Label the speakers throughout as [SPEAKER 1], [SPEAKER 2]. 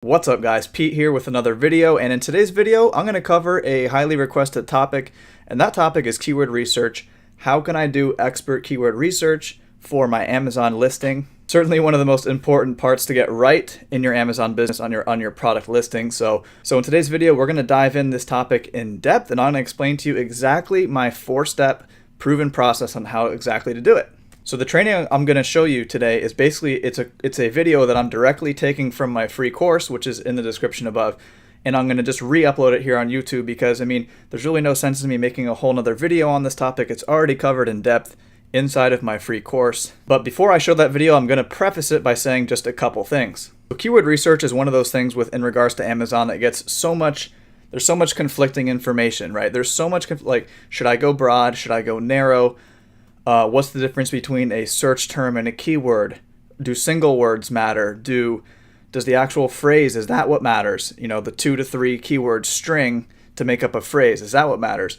[SPEAKER 1] What's up guys, Pete here with another video, and in today's video I'm going to cover a highly requested topic, and that topic is keyword research. How can I do expert keyword research for my Amazon listing? Certainly one of the most important parts to get right in your Amazon business on your product listing. So in today's video we're going to dive in this topic in depth, and I'm going to explain to you exactly my 4-step proven process on how exactly to do it. So the training I'm going to show you today is basically, it's a video that I'm directly taking from my free course, which is in the description above. And I'm going to just re-upload it here on YouTube because, I mean, there's really no sense in me making a whole nother video on this topic. It's already covered in depth inside of my free course. But before I show that video, I'm going to preface it by saying just a couple things. So keyword research is one of those things in regards to Amazon that gets so much, there's so much conflicting information, right? There's so much, like, should I go broad? Should I go narrow? What's the difference between a search term and a keyword? Do single words matter? Does the actual phrase, is that what matters? You know, the 2 to 3 keyword string to make up a phrase, is that what matters?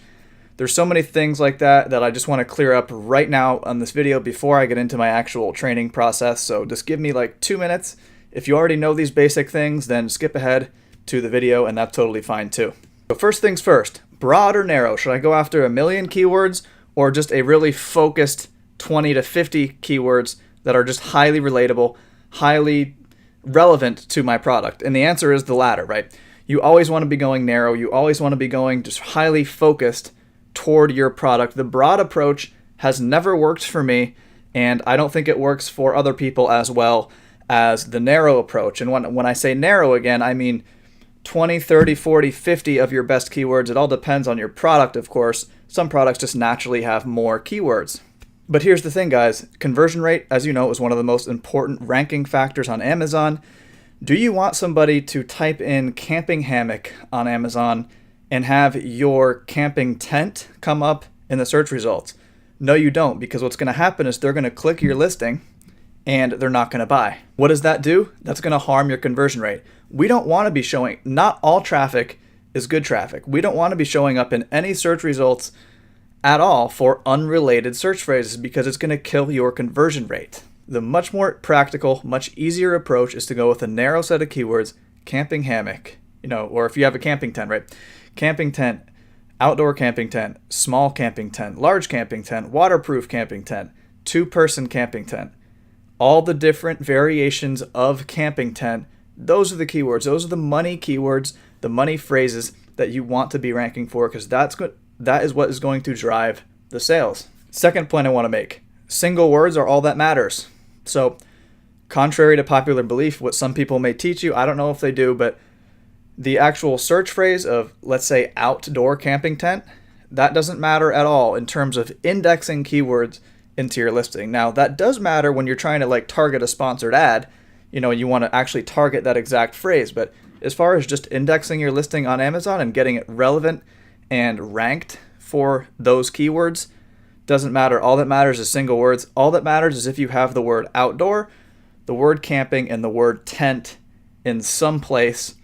[SPEAKER 1] There's so many things like that I just want to clear up right now on this video before I get into my actual training process. So just give me like 2 minutes. If you already know these basic things, then skip ahead to the video and that's totally fine too. So first things first, broad or narrow? Should I go after 1 million keywords or just a really focused 20 to 50 keywords that are just highly relatable, highly relevant to my product? And the answer is the latter, right? You always want to be going narrow. You always want to be going just highly focused toward your product. The broad approach has never worked for me, and I don't think it works for other people as well as the narrow approach. And when I say narrow, again, I mean 20, 30, 40, 50 of your best keywords. It all depends on your product, of course. Some products just naturally have more keywords. But here's the thing, guys. Conversion rate, as you know, is one of the most important ranking factors on Amazon. Do you want somebody to type in camping hammock on Amazon and have your camping tent come up in the search results? No, you don't, because what's going to happen is they're going to click your listing and they're not going to buy. What does that do? That's going to harm your conversion rate. We don't want to be showing, not all traffic is good traffic. We don't want to be showing up in any search results at all for unrelated search phrases because it's going to kill your conversion rate. The much more practical, much easier approach is to go with a narrow set of keywords, camping hammock, or if you have a camping tent, right? Camping tent, outdoor camping tent, small camping tent, large camping tent, waterproof camping tent, 2-person camping tent. All the different variations of camping tent, those are the keywords. Those are the money keywords, the money phrases that you want to be ranking for, because that is what is going to drive the sales. Second point I want to make, single words are all that matters. So contrary to popular belief, what some people may teach you, I don't know if they do, but the actual search phrase of, let's say, outdoor camping tent, that doesn't matter at all in terms of indexing keywords into your listing. Now, that does matter when you're trying to like target a sponsored ad, you want to actually target that exact phrase. But as far as just indexing your listing on Amazon and getting it relevant and ranked for those keywords, doesn't matter. All that matters is single words. All that matters is if you have the word outdoor, the word camping, and the word tent in some place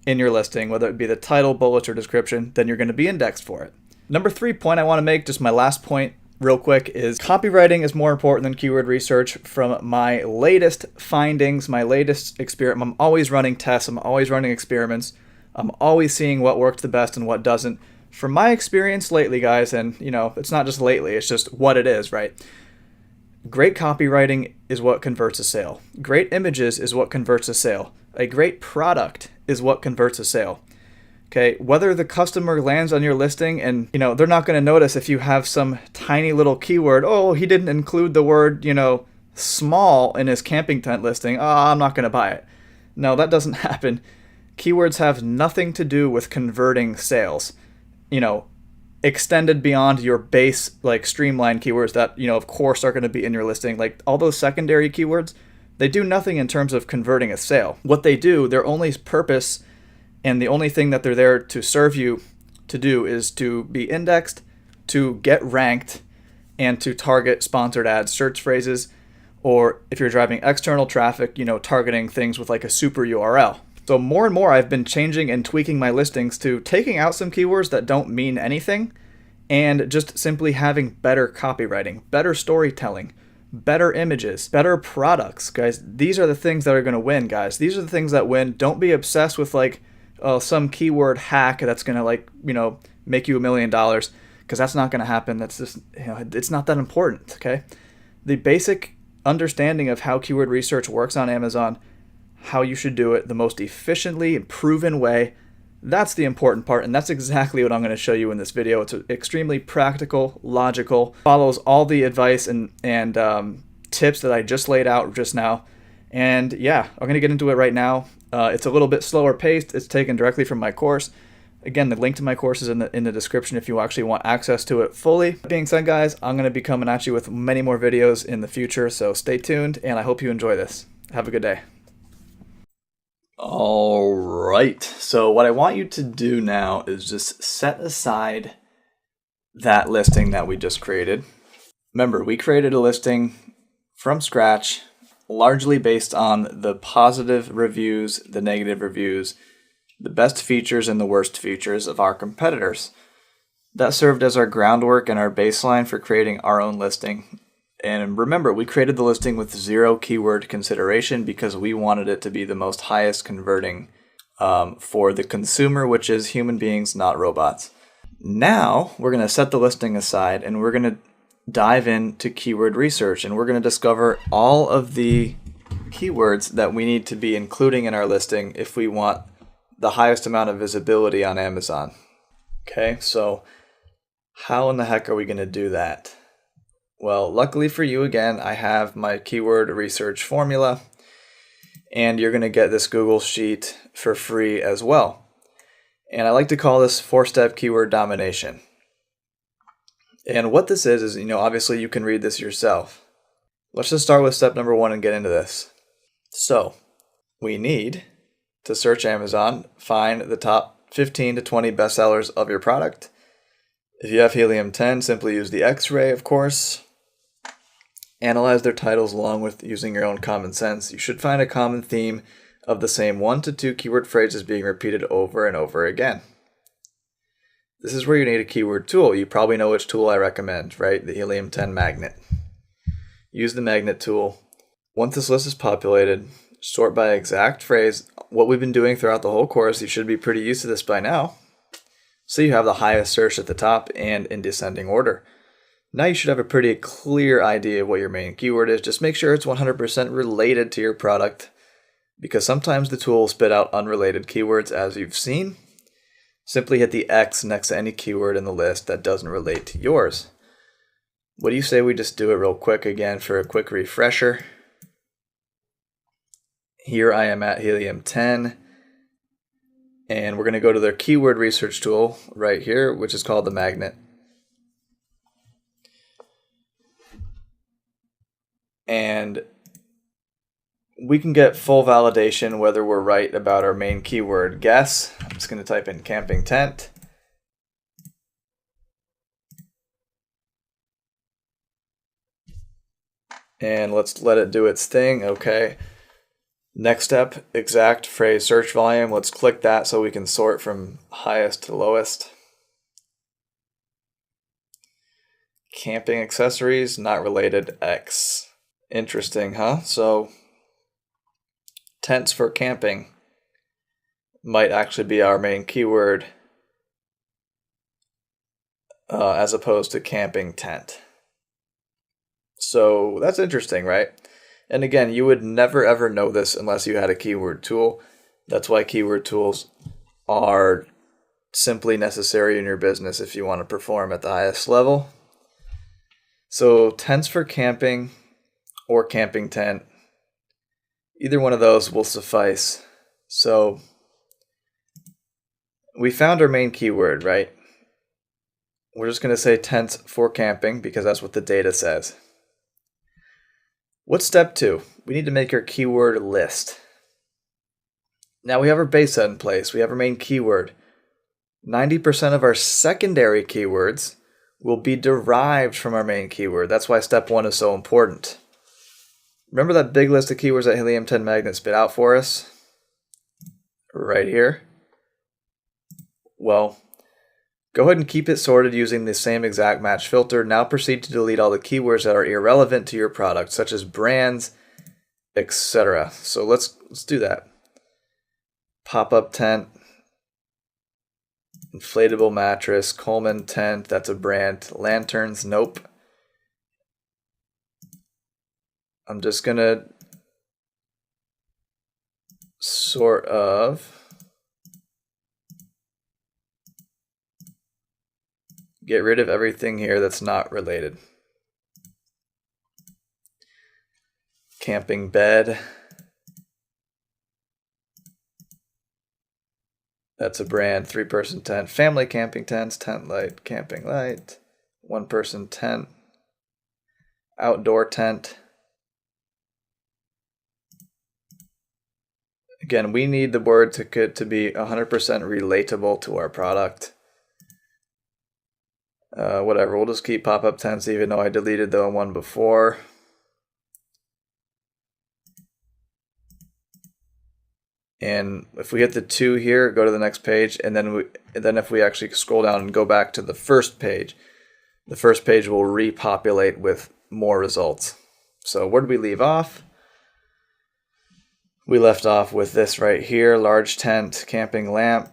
[SPEAKER 1] in your listing, whether it be the title, bullets, or description, then you're going to be indexed for it. Number 3 point I want to make, just my last point real quick, is copywriting is more important than keyword research. From my latest findings, my latest experiment, I'm always running tests, I'm always running experiments, I'm always seeing what works the best and what doesn't. From my experience lately, guys, and it's not just lately, it's just what it is, right? Great copywriting is what converts a sale. Great images is what converts a sale. A great product is what converts a sale. Okay, whether the customer lands on your listing and, they're not going to notice if you have some tiny little keyword, oh, he didn't include the word, small in his camping tent listing, oh, I'm not going to buy it. No, that doesn't happen. Keywords have nothing to do with converting sales. Extended beyond your base, like streamlined keywords that, of course are going to be in your listing. Like all those secondary keywords, they do nothing in terms of converting a sale. What they do, their only purpose and the only thing that they're there to serve you to do is to be indexed, to get ranked, and to target sponsored ads, search phrases, or if you're driving external traffic, targeting things with like a super URL. So more and more I've been changing and tweaking my listings to taking out some keywords that don't mean anything and just simply having better copywriting, better storytelling, better images, better products, guys. These are the things that are going to win, guys. These are the things that win. Don't be obsessed with like, oh, some keyword hack that's going to like, make you $1 million, because that's not going to happen. That's just, it's not that important, okay? The basic understanding of how keyword research works on Amazon, how you should do it the most efficiently and proven way, that's the important part, and that's exactly what I'm going to show you in this video. It's extremely practical, logical, follows all the advice and tips that I just laid out just now. And yeah, I'm going to get into it right now. It's a little bit slower paced. It's taken directly from my course. Again, the link to my course is in the description if you actually want access to it fully. That being said, guys, I'm going to be coming at you with many more videos in the future, so stay tuned, and I hope you enjoy this. Have a good day. All right, so what I want you to do now is just set aside that listing that we just created. Remember, we created a listing from scratch, largely based on the positive reviews, the negative reviews, the best features and the worst features of our competitors. That served as our groundwork and our baseline for creating our own listing. And remember, we created the listing with 0 keyword consideration because we wanted it to be the most highest converting for the consumer, which is human beings, not robots. Now, we're going to set the listing aside and we're going to dive into keyword research, and we're going to discover all of the keywords that we need to be including in our listing if we want the highest amount of visibility on Amazon. Okay, so how in the heck are we going to do that? Well, luckily for you, again, I have my keyword research formula, and you're going to get this Google Sheet for free as well. And I like to call this 4-step keyword domination. And what this is, obviously you can read this yourself. Let's just start with step number 1 and get into this. So, we need to search Amazon, find the top 15 to 20 bestsellers of your product. If you have Helium 10, simply use the X-ray, of course. Analyze their titles along with using your own common sense. You should find a common theme of the same 1 to 2 keyword phrases being repeated over and over again. This is where you need a keyword tool. You probably know which tool I recommend, right? The Helium 10 magnet. Use the magnet tool. Once this list is populated, sort by exact phrase. What we've been doing throughout the whole course, you should be pretty used to this by now. So you have the highest search at the top and in descending order. Now you should have a pretty clear idea of what your main keyword is. Just make sure it's 100% related to your product, because sometimes the tool will spit out unrelated keywords, as you've seen. Simply hit the X next to any keyword in the list that doesn't relate to yours. What do you say we just do it real quick again for a quick refresher? Here I am at Helium 10, and we're going to go to their keyword research tool right here, which is called the magnet. And we can get full validation whether we're right about our main keyword guess. I'm just going to type in camping tent. And let's let it do its thing. Okay. Next step, exact phrase search volume. Let's click that so we can sort from highest to lowest. Camping accessories, not related, X. Interesting, huh? So tents for camping might actually be our main keyword as opposed to camping tent. So that's interesting, right? And again, you would never ever know this unless you had a keyword tool. That's why keyword tools are simply necessary in your business if you want to perform at the highest level. So tents for camping or camping tent, either one of those will suffice. So we found our main keyword, right? We're just going to say tents for camping because that's what the data says. What's step 2? We need to make our keyword list. Now we have our base set in place. We have our main keyword. 90% of our secondary keywords will be derived from our main keyword. That's why step 1 is so important. Remember that big list of keywords that Helium 10 magnet spit out for us? Right here. Well, Go ahead and keep it sorted using the same exact match filter. Now proceed to delete all the keywords that are irrelevant to your product, such as brands, etc. So let's do that. Pop-up tent, inflatable mattress, Coleman tent, that's a brand. Lanterns, nope. I'm just gonna sort of get rid of everything here that's not related. Camping bed. That's a brand. 3-person tent. Family camping tents. Tent light. Camping light. 1-person tent. Outdoor tent. Again, we need the word to be 100% relatable to our product. Whatever, we'll just keep pop-up tents even though I deleted the one before. And if we hit the 2 here, go to the next page, and then if we actually scroll down and go back to the first page will repopulate with more results. So where did we leave off? We left off with this right here: large tent, camping lamp,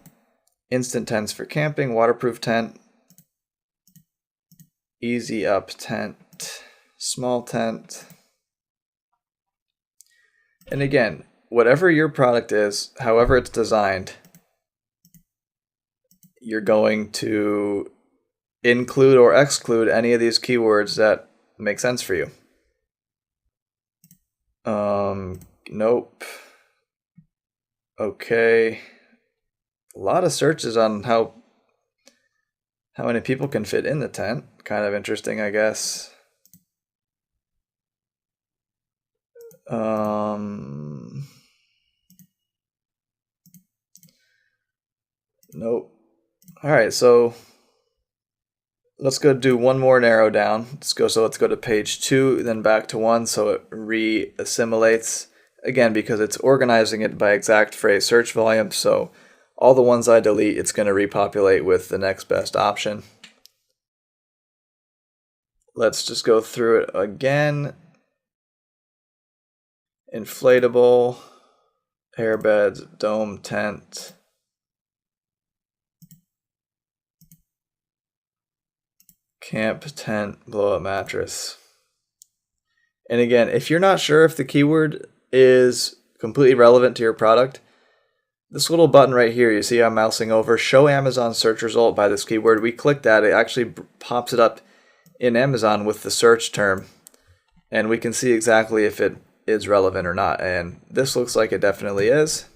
[SPEAKER 1] instant tents for camping, waterproof tent, easy up tent, small tent. And again, whatever your product is, however it's designed, you're going to include or exclude any of these keywords that make sense for you. Nope. Okay. A lot of searches on how many people can fit in the tent. Kind of interesting, I guess. Nope. All right, so let's go do one more narrow down. Let's go to page 2, then back to 1, so it re-assimilates. Again, because it's organizing it by exact phrase search volume, so all the ones I delete, it's going to repopulate with the next best option. Let's just go through it again. Inflatable, airbeds, dome tent, camp tent, blow-up mattress. And again, if you're not sure if the keyword is completely relevant to your product, this little button right here, you see I'm mousing over, show Amazon search result by this keyword. We click that, it actually pops it up in Amazon with the search term, and we can see exactly if it is relevant or not. And this looks like it definitely is,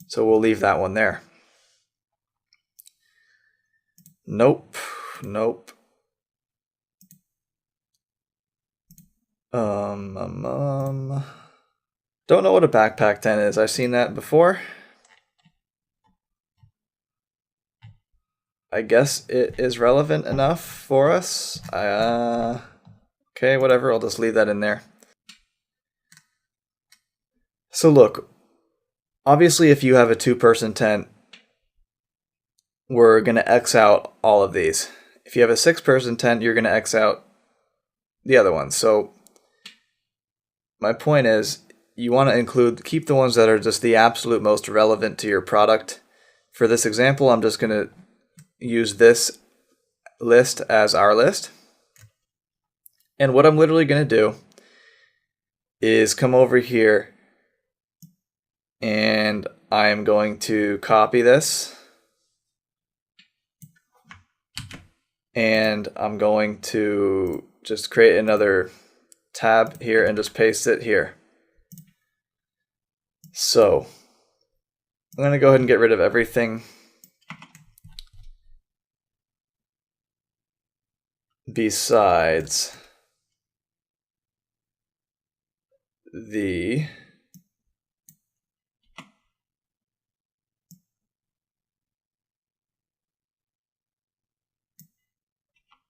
[SPEAKER 1] so we'll leave that one there. Nope. Don't know what a backpack tent is. I've seen that before. I guess it is relevant enough for us. Okay, whatever, I'll just leave that in there. So look, obviously if you have a 2-person tent, we're going to X out all of these. If you have a 6-person tent, you're going to X out the other ones. So my point is, you want to keep the ones that are just the absolute most relevant to your product. For this example, I'm just going to use this list as our list. And what I'm literally going to do is come over here and I am going to copy this. And I'm going to just create another tab here and just paste it here. So I'm going to go ahead and get rid of everything besides the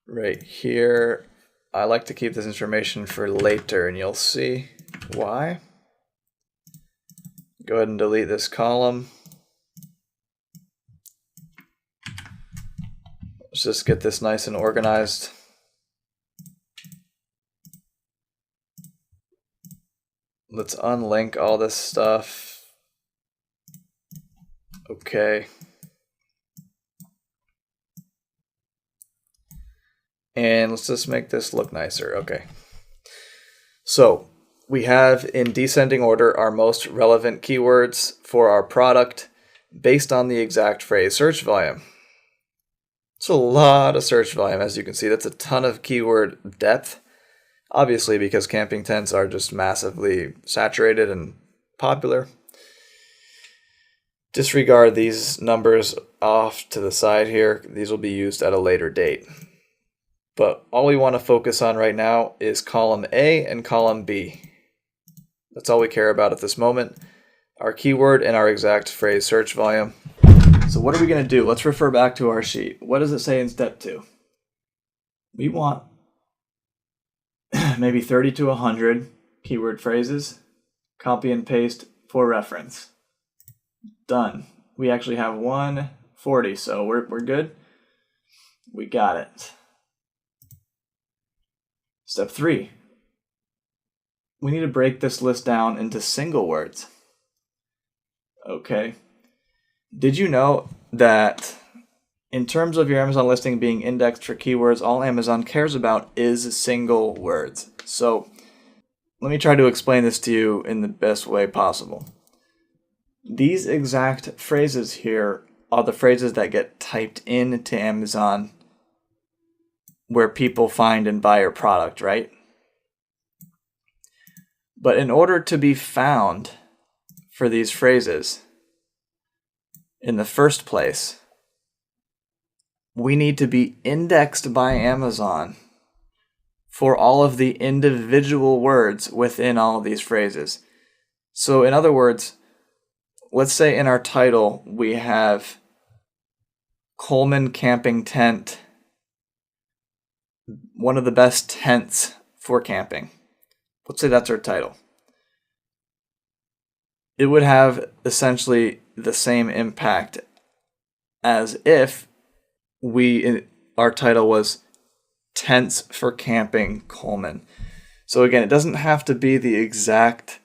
[SPEAKER 1] right here. I like to keep this information for later, and you'll see why. Go ahead and delete this column. Let's just get this nice and organized. Let's unlink all this stuff. Okay. And let's just make this look nicer. Okay. So we have in descending order our most relevant keywords for our product based on the exact phrase search volume. It's a lot of search volume, as you can see. That's a ton of keyword depth. Obviously, because camping tents are just massively saturated and popular. Disregard these numbers off to the side here. These will be used at a later date. But all we want to focus on right now is column A and column B. That's all we care about at this moment. Our keyword and our exact phrase search volume. So what are we going to do? Let's refer back to our sheet. What does it say in step 2? We want maybe 30 to 100 keyword phrases. Copy and paste for reference. Done. We actually have 140, so we're good. We got it. Step 3. We need to break this list down into single words. Okay. Did you know that in terms of your Amazon listing being indexed for keywords, all Amazon cares about is single words? So let me try to explain this to you in the best way possible. These exact phrases here are the phrases that get typed into Amazon where people find and buy your product, right? But in order to be found for these phrases in the first place, we need to be indexed by Amazon for all of the individual words within all of these phrases. So in other words, let's say in our title we have Coleman Camping Tent, one of the best tents for camping. Let's say that's our title. It would have essentially the same impact as if our title was Tents for Camping Coleman. So again, it doesn't have to be the exact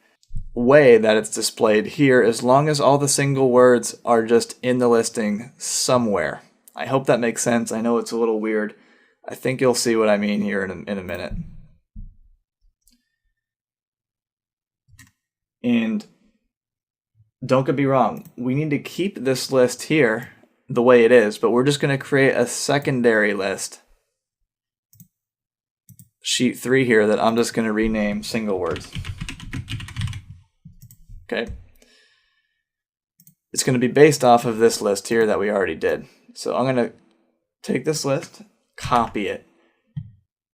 [SPEAKER 1] way that it's displayed here, as long as all the single words are just in the listing somewhere. I hope that makes sense. I know it's a little weird. I think you'll see what I mean here in a minute. And don't get me wrong, we need to keep this list here the way it is, but we're just going to create a secondary list, sheet 3 here, that I'm just going to rename single words. Okay. It's going to be based off of this list here that we already did. So I'm going to take this list, copy it.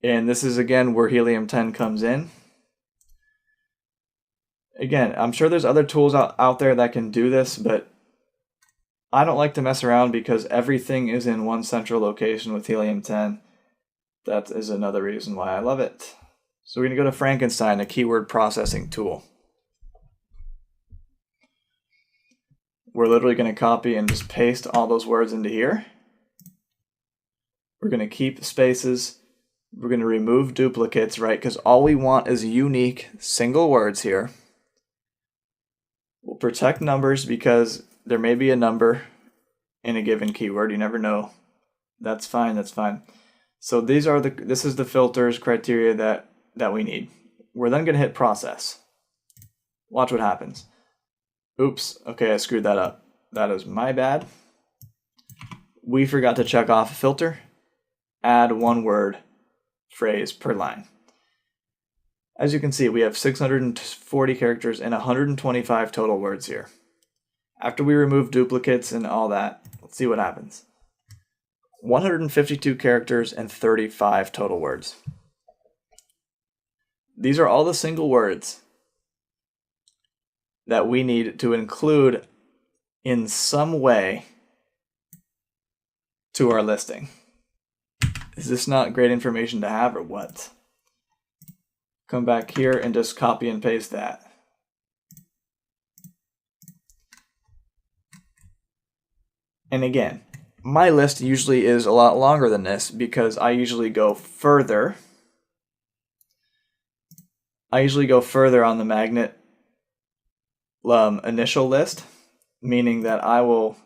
[SPEAKER 1] And this is again where Helium 10 comes in. Again, I'm sure there's other tools out there that can do this, but I don't like to mess around because everything is in one central location with Helium 10. That is another reason why I love it. So we're going to go to Frankenstein, a keyword processing tool. We're literally going to copy and just paste all those words into here. We're going to keep spaces. We're going to remove duplicates, right? Because all we want is unique single words here. We'll protect numbers because there may be a number in a given keyword. You never know. That's fine. That's fine. So this is the filters criteria that we need. We're then going to hit process. Watch what happens. Oops. Okay, I screwed that up. That is my bad. We forgot to check off a filter. Add one word phrase per line. As you can see, we have 640 characters and 125 total words here. After we remove duplicates and all that, let's see what happens. 152 characters and 35 total words. These are all the single words that we need to include in some way to our listing. Is this not great information to have or what? Come back here and just copy and paste that. And again, my list usually is a lot longer than this because I usually go further. I usually go further on the magnet initial list, meaning that I'll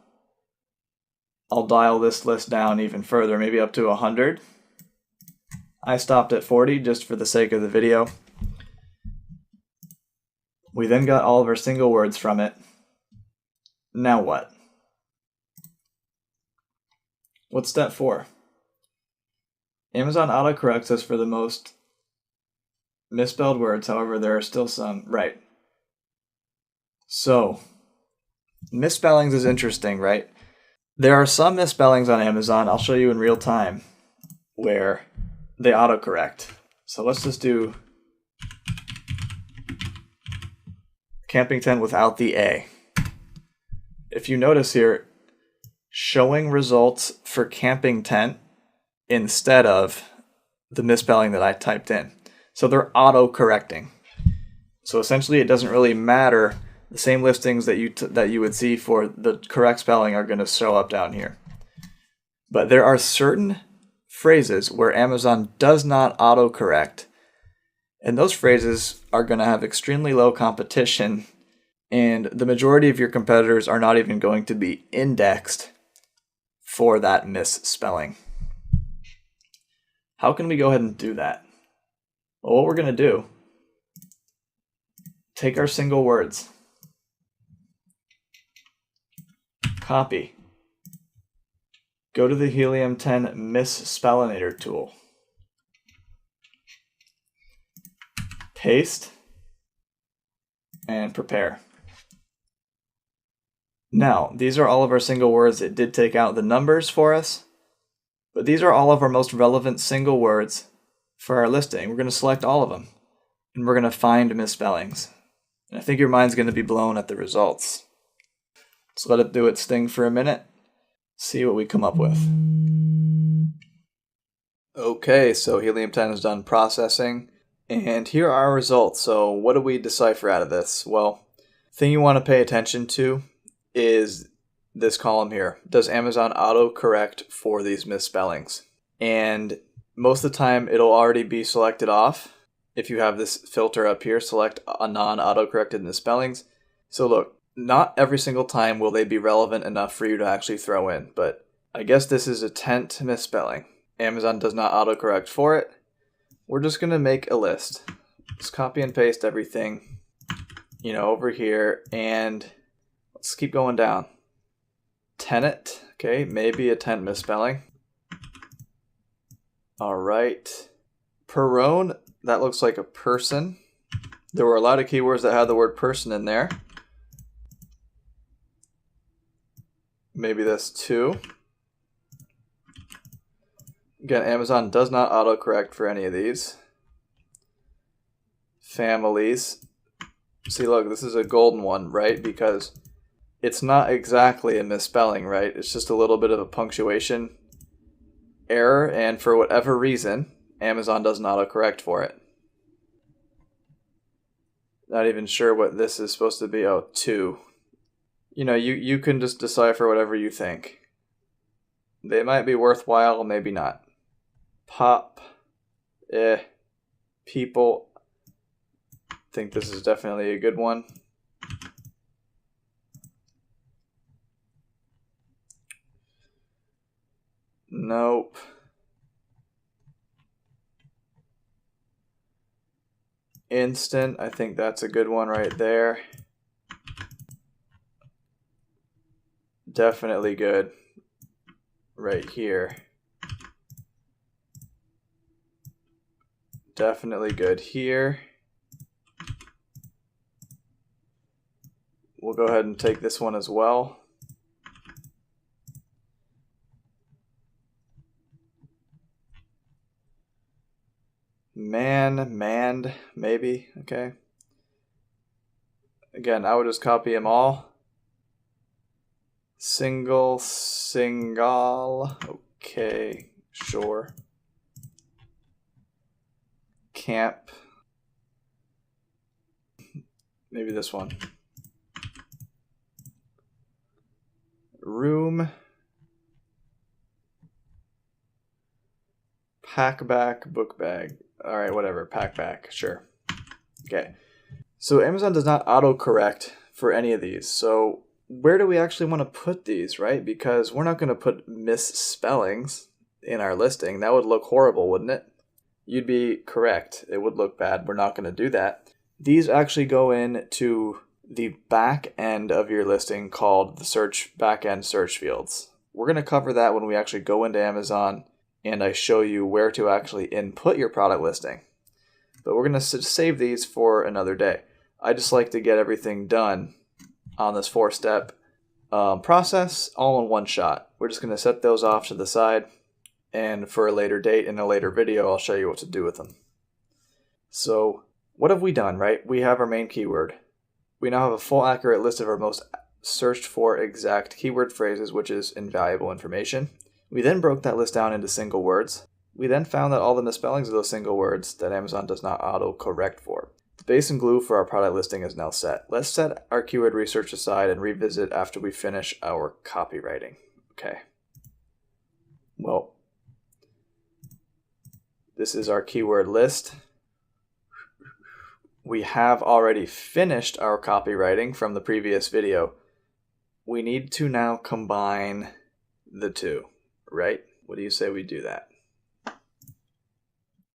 [SPEAKER 1] dial this list down even further, maybe up to 100. I stopped at 40 just for the sake of the video. We then got all of our single words from it. Now what? What's step 4? Amazon autocorrects us for the most misspelled words, however, there are still some right. So, misspellings is interesting, right? There are some misspellings on Amazon, I'll show you in real time, where they autocorrect. So let's just do camping tent without the A. If you notice here, showing results for camping tent instead of the misspelling that I typed in. So they're auto-correcting. So essentially it doesn't really matter. The same listings that you would see for the correct spelling are going to show up down here. But there are certain phrases where Amazon does not auto-correct. And those phrases are going to have extremely low competition, and the majority of your competitors are not even going to be indexed for that misspelling. How can we go ahead and do that? Well, what we're going to do, take our single words, copy, go to the Helium 10 Misspellinator tool, paste, and prepare. Now, these are all of our single words. It did take out the numbers for us, but these are all of our most relevant single words for our listing. We're going to select all of them, and we're going to find misspellings. And I think your mind's going to be blown at the results. Let's let it do its thing for a minute, see what we come up with. Okay, so Helium 10 is done processing, and here are our results. So what do we decipher out of this? Well, the thing you want to pay attention to is this column here. Does Amazon auto-correct for these misspellings? And most of the time it'll already be selected off. If you have this filter up here, select a non-auto-corrected misspellings. So look, not every single time will they be relevant enough for you to actually throw in, but I guess this is a 10th misspelling. Amazon does not autocorrect for it. We're just going to make a list. Just copy and paste everything, over here, and let's keep going down. Tenet, okay, maybe a 10th misspelling. All right. Perone, that looks like a person. There were a lot of keywords that had the word person in there. Maybe this too. Again, Amazon does not autocorrect for any of these. Families. See, look, this is a golden one, right? Because it's not exactly a misspelling, right? It's just a little bit of a punctuation error, and for whatever reason, Amazon doesn't autocorrect for it. Not even sure what this is supposed to be. Oh, 2. You can just decipher whatever you think. They might be worthwhile, maybe not. Pop. People. I think this is definitely a good one. Nope. Instant. I think that's a good one right there. Definitely good right here. Definitely good here. We'll go ahead and take this one as well. Manned, maybe, okay. Again, I would just copy them all. Single, okay, sure. Camp, maybe this one. Room, packback, book bag. All right, whatever, packback, sure. Okay. So Amazon does not autocorrect for any of these. So where do we actually want to put these, right? Because we're not going to put misspellings in our listing. That would look horrible, wouldn't it? You'd be correct. It would look bad. We're not going to do that. These actually go into the back end of your listing called the search backend search fields. We're going to cover that when we actually go into Amazon and I show you where to actually input your product listing. But we're going to save these for another day. I just like to get everything done on this 4-step process all in one shot. We're just going to set those off to the side, and for a later date in a later video, I'll show you what to do with them. So what have we done, right? We have our main keyword. We now have a full accurate list of our most searched for exact keyword phrases, which is invaluable information. We then broke that list down into single words. We then found that all the misspellings of those single words that Amazon does not auto-correct for. The base and glue for our product listing is now set. Let's set our keyword research aside and revisit after we finish our copywriting. Okay. Well, this is our keyword list. We have already finished our copywriting from the previous video. We need to now combine the two, right? What do you say we do that?